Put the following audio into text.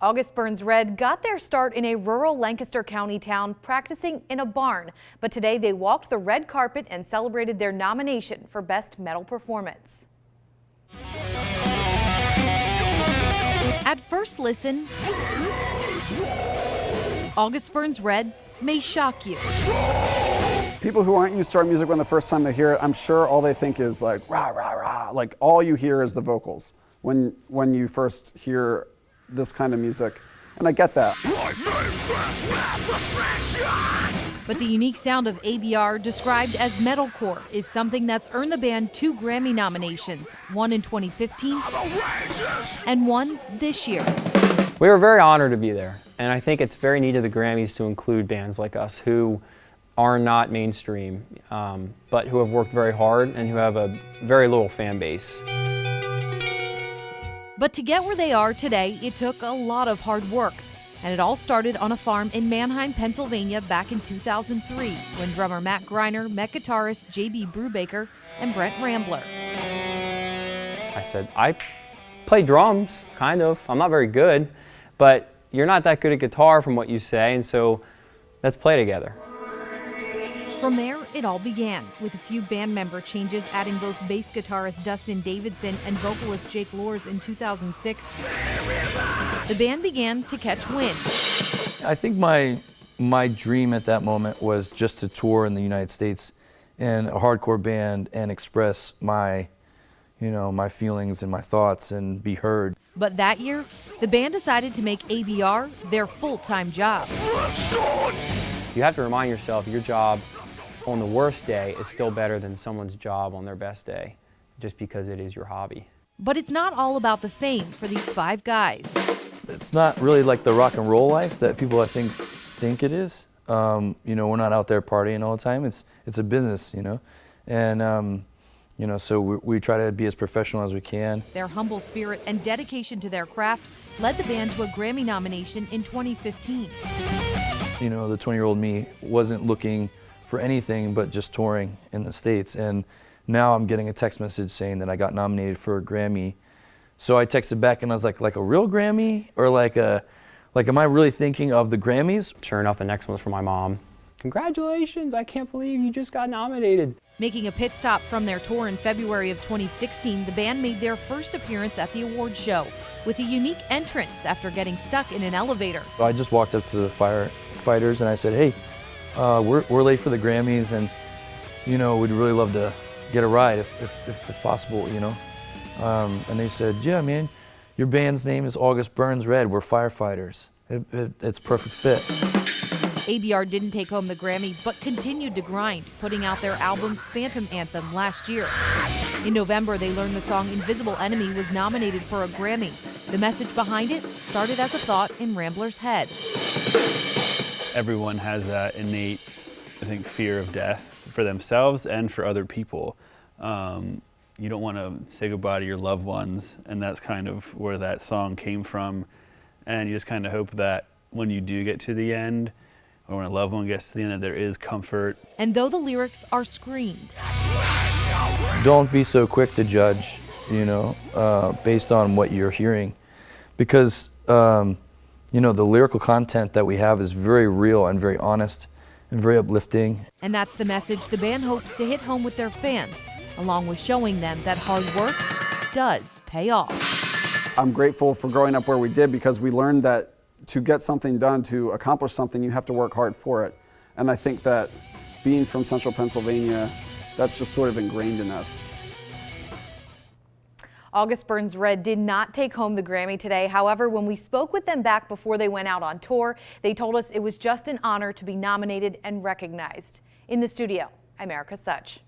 August Burns Red got their start in a rural Lancaster County town practicing in a barn, but today they walked the red carpet and celebrated their nomination for Best Metal Performance. At first listen, August Burns Red may shock you. People who aren't used to our music when the first time they hear it, I'm sure all they think is like rah, rah, rah. Like all you hear is the vocals when you first hear this kind of music, and I get that. But the unique sound of ABR, described as metalcore, is something that's earned the band 2 Grammy nominations, one in 2015 and one this year. We were very honored to be there, and I think it's very neat of the Grammys to include bands like us who are not mainstream, but who have worked very hard and who have a very little fan base. But to get where they are today, it took a lot of hard work. And it all started on a farm in Manheim, Pennsylvania back in 2003 when drummer Matt Greiner met guitarist J.B. Brubaker and Brent Rambler. I said, I play drums, kind of. I'm not very good, but you're not that good at guitar from what you say, and so let's play together. From there, it all began, with a few band member changes, adding both bass guitarist Dustin Davidson and vocalist Jake Lors in 2006. The band began to catch wind. I think my dream at that moment was just to tour in the United States in a hardcore band and express my feelings and my thoughts and be heard. But that year, the band decided to make ABR their full-time job. You have to remind yourself your job on the worst day is still better than someone's job on their best day, just because it is your hobby. But it's not all about the fame for these 5 guys. It's not really like the rock and roll life that people I think it is. We're not out there partying all the time. It's a business, and so we try to be as professional as we can. Their humble spirit and dedication to their craft led the band to a Grammy nomination in 2015. The 20-year-old me wasn't looking for anything but just touring in the States, and now I'm getting a text message saying that I got nominated for a Grammy. So I texted back and I was like a real Grammy? Or am I really thinking of the Grammys? Sure enough, the next one was from my mom. Congratulations, I can't believe you just got nominated. Making a pit stop from their tour in February of 2016, the band made their first appearance at the awards show with a unique entrance after getting stuck in an elevator. So I just walked up to the firefighters and I said, hey, we're late for the Grammys, and we'd really love to get a ride if possible, and they said, yeah, man, your band's name is August Burns Red. We're firefighters. It's a perfect fit. ABR didn't take home the Grammy, but continued to grind, putting out their album Phantom Anthem last year. In November, they learned the song Invisible Enemy was nominated for a Grammy. The message behind it started as a thought in Rambler's head. Everyone has that innate, fear of death for themselves and for other people. You don't want to say goodbye to your loved ones, and that's kind of where that song came from. And you just kind of hope that when you do get to the end, or when a loved one gets to the end, that there is comfort. And though the lyrics are screamed, don't be so quick to judge, based on what you're hearing, because the lyrical content that we have is very real and very honest and very uplifting. And that's the message the band hopes to hit home with their fans, along with showing them that hard work does pay off. I'm grateful for growing up where we did, because we learned that to get something done, to accomplish something, you have to work hard for it. And I think that being from central Pennsylvania, that's just sort of ingrained in us. August Burns Red did not take home the Grammy today. However, when we spoke with them back before they went out on tour, they told us it was just an honor to be nominated and recognized. In the studio, I'm Erica Such.